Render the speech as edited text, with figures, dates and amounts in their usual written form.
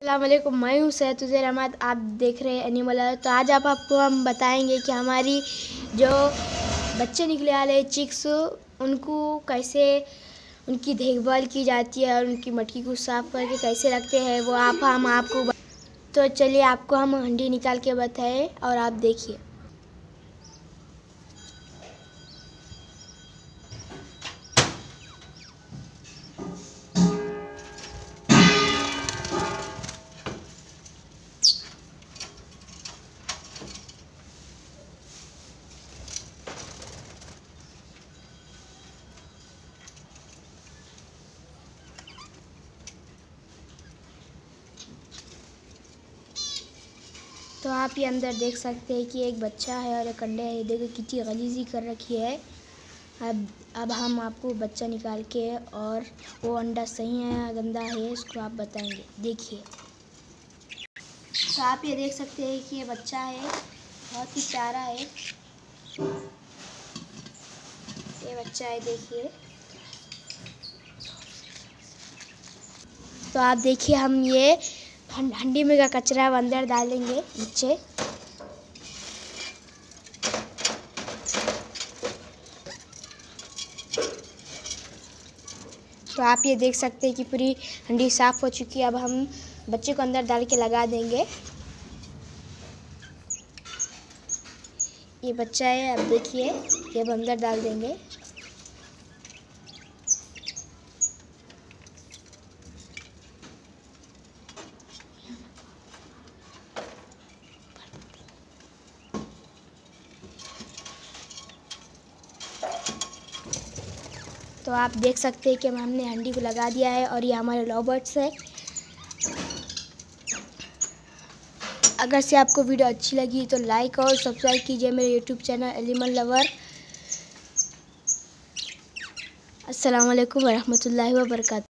अस्सलामुअलैकुम, मैं हूँ सैयद उज़ैर अहमद। आप देख रहे हैं एनिमल वर्ल्ड। तो आज आपको हम बताएंगे कि हमारी जो बच्चे निकले वाले चिक्स उनको कैसे उनकी देखभाल की जाती है और उनकी मटकी को साफ़ करके कैसे रखते हैं वो हम आपको तो चलिए आपको हम हंडी निकाल के बताएं और आप देखिए। तो आप ये अंदर देख सकते हैं कि एक बच्चा है और एक अंडे है। देखो कितनी गलीजी कर रखी है। अब हम आपको बच्चा निकाल के और वो अंडा सही है या गंदा है इसको आप बताएंगे। देखिए, तो आप ये देख सकते हैं कि ये बच्चा है, बहुत ही प्यारा है ये बच्चा है। देखिए, तो आप देखिए हम ये हंडी में का कचरा अंदर डालेंगे नीचे। तो आप ये देख सकते हैं कि पूरी हंडी साफ़ हो चुकी है। अब हम बच्चे को अंदर डाल के लगा देंगे। ये बच्चा है, अब देखिए ये अब अंदर डाल देंगे। तो आप देख सकते हैं कि हमने हंडी को लगा दिया है और ये हमारे लव बर्ड्स है। अगर से आपको वीडियो अच्छी लगी तो लाइक और सब्सक्राइब कीजिए मेरे यूट्यूब चैनल एनिमल लवर। अस्सलाम वालेकुम वरहमतुल्लाहि वबरकातुहू।